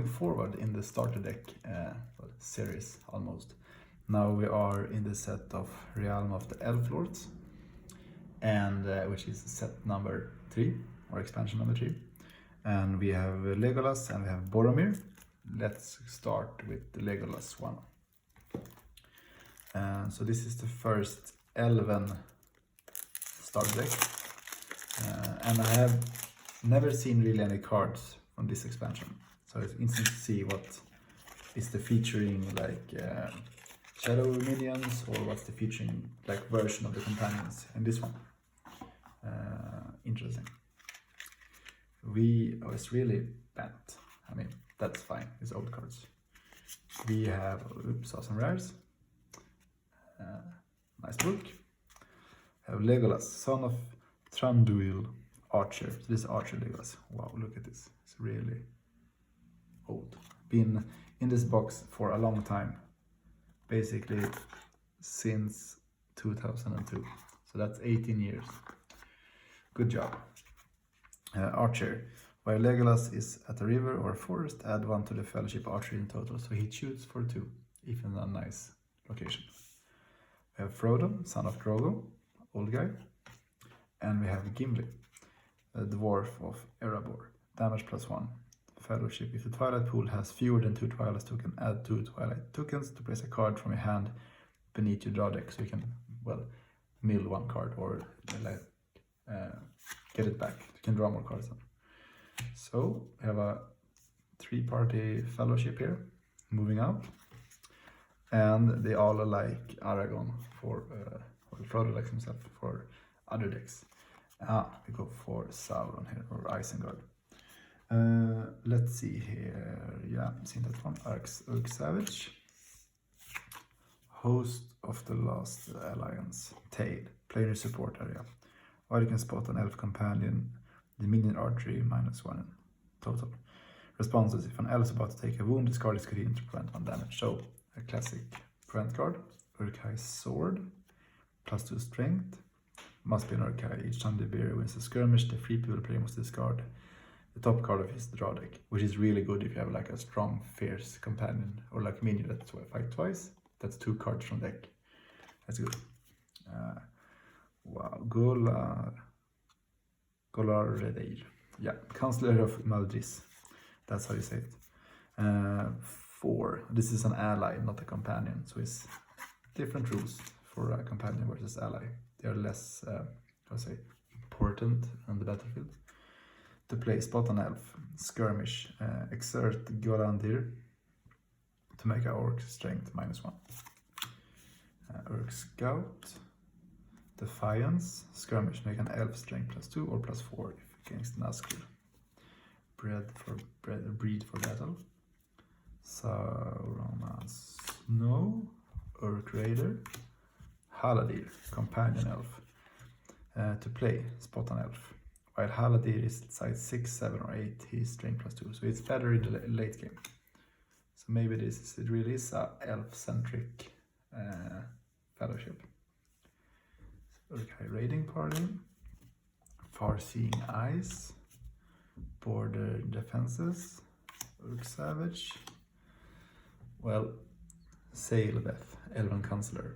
going forward in the starter deck series almost. Now we are in the set of Realm of the Elf Lords, and which is set number 3 or expansion number 3. And we have Legolas and we have Boromir. Let's start with the Legolas one. So this is the first Elven starter deck, and I have never seen really any cards from this expansion, so it's interesting to see what is the featuring, like shadow minions, or what's the featuring like version of the companions in this one. Interesting. It's really bent. I mean, that's fine, it's old cards. We have awesome rares. Nice book. We have Legolas, son of Thranduil, archer. So this is Archer Legolas. Wow, look at this. It's really old. Been in this box for a long time. Basically since 2002. So that's 18 years. Good job. Archer. While Legolas is at a river or a forest, add 1 to the fellowship archery in total. So he shoots for 2, if in a nice location. We have Frodo, son of Drogo, old guy. And we have Gimli, a dwarf of Erebor. Damage +1. Fellowship. If the Twilight Pool has fewer than 2 Twilight tokens, add 2 Twilight tokens to place a card from your hand beneath your draw deck. So you can, well, mill 1 card or get it back. You can draw more cards then. So we have a 3-party fellowship here, moving up. And they all are like Aragorn for, well, Frodo likes himself for other decks. We go for Sauron here, or Isengard. Let's see here. Yeah, seen that one. Urk-Savage. Host of the Last Alliance. Tail. Player support area. While you can spot an elf companion, the minion archery -1 in total. Responses: if an elf is about to take a wound, discard this card to prevent 1 damage. So, a classic prevent card. Urk-hai Sword. +2 strength. Must be an urk-hai. Each time the bearer wins a skirmish, the free people player must discard the top card of his draw deck, which is really good if you have like a strong, fierce companion or like minion that fight twice. That's 2 cards from deck. That's good. Wow, Golar-Redair. Yeah, Counselor of Maldris. That's how you say it. 4. This is an ally, not a companion. So it's different rules for a companion versus ally. They are less, important on the battlefield. To play spot an elf, skirmish, exert Golandir to make a orc strength -1. Urk Scout, Defiance, skirmish, make an elf strength +2 or +4 if against Nazgul. Breed for battle. Sauron Snow, Urk Raider, Haladir, companion elf. To play, spot an elf. While Haladir is size 6, 7 or 8, he's strength +2, so it's better in the late game. So maybe it really is a elf-centric fellowship. Urk-hai Raiding Party, Far-Seeing Eyes, Border Defenses, Urk-Savage, well, Sailbeth, Elven Counselor.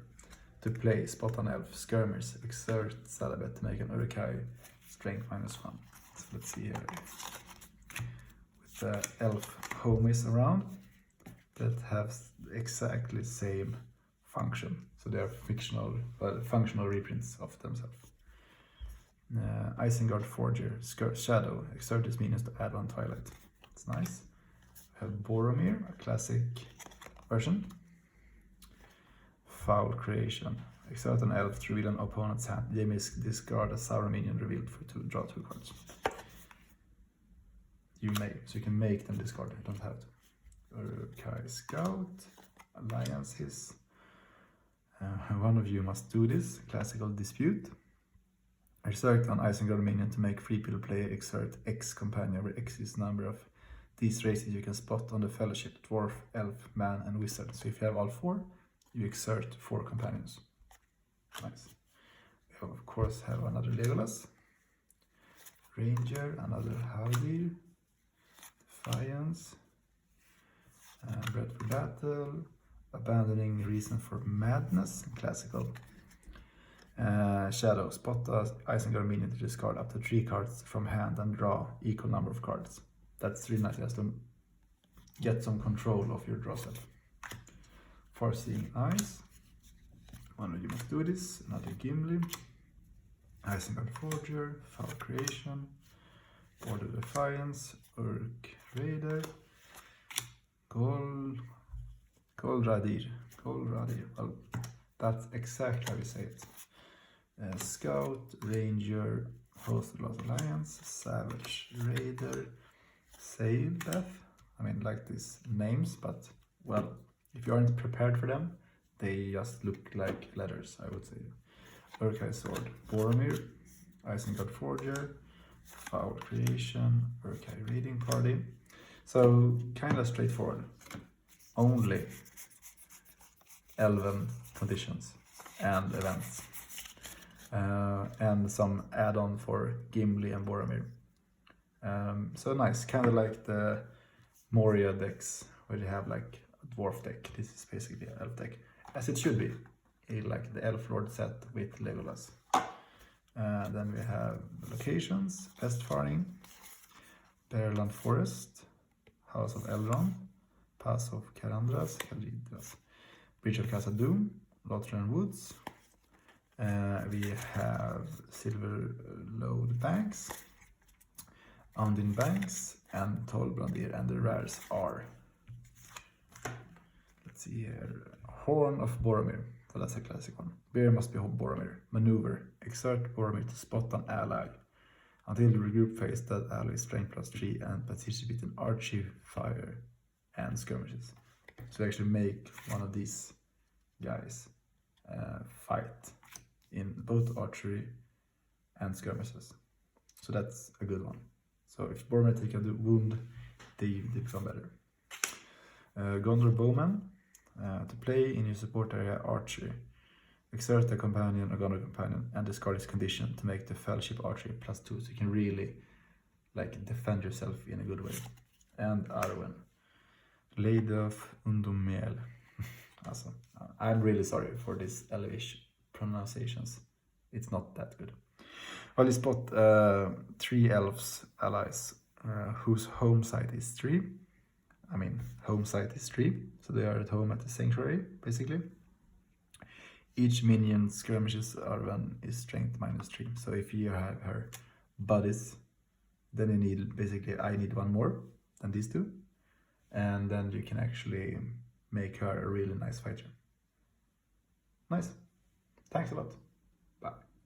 To play, spot an elf, skirmish, exert Salabeth to make an urk-hai strength -1. So let's see here. With the elf homies around that have exactly same function. So they are functional reprints of themselves. Isengard Forger, Shadow, exert his minions to add 1 Twilight. It's nice. We have Boromir, a classic version. Foul Creation. Exert an elf to reveal an opponent's hand. They may discard a Sauron minion revealed for draw 2 cards. You may, so you can make them discard, you don't have to. Urk-hai Scout, Alliance Hiss. One of you must do this. Classical Dispute. Exert an Isengard minion to make free people play exert X companion, where X is the number of these races you can spot on the fellowship: dwarf, elf, man, and wizard. So if you have all 4, you exert 4 companions. Nice. We of course have another Legolas, Ranger, another Haldir, Defiance, Bred for battle, abandoning reason for madness, classical. Shadow, spot a Isengard minion to discard up to 3 cards from hand and draw equal number of cards. That's really nice, just to get some control of your draw set. Far-seeing eyes. One of you must do this. Another Gimli. Isengard Forger, Foul Creation, Border Defiance, Urk-hai, Golradir. Well, that's exactly how you say it. Scout, Ranger, Host of the Lost Alliance, Savage Raider, Sail Death. I mean, like these names, but well, if you aren't prepared for them, they just look like letters, I would say. Urk-hai Sword, Boromir, Isengard Forger, Foul Creation, Urk-hai Raiding Party. So, kind of straightforward. Only Elven conditions and events. And some add-on for Gimli and Boromir. So nice, kind of like the Moria decks, where you have like a dwarf deck. This is basically an elf deck, as it should be, like the Elf Lord set with Legolas. Then we have locations: Westfaring, Bearland Forest, House of Elrond, Pass of Karandras, Bridge of Casa Doom, LOTR Woods. We have Silver Load Banks, Undine Banks, and Tolbrandir, and the rares are, let's see here, Horn of Boromir, so that's a classic one. Bear must be Boromir. Maneuver, exert Boromir to spot an ally. Until the regroup phase, that ally is strength +3 and participate in archery, fire, and skirmishes. So actually make one of these guys fight in both archery and skirmishes. So that's a good one. So if Boromir take a wound, they become better. Gondor Bowman, to play in your support area archery. Exert a companion or Gondor companion and discard its condition to make the fellowship archery +2, so you can really like defend yourself in a good way. And Arwen, Lady of Undumel. Also, I'm really sorry for these Elvish pronunciations. It's not that good. Well, you spot 3 elves allies whose home site is 3. I mean, home site is 3, so they are at home at the sanctuary, basically. Each minion skirmishes Arwen is strength -3. So if you have her buddies, then you need, basically, I need 1 more than these 2. And then you can actually make her a really nice fighter. Nice. Thanks a lot.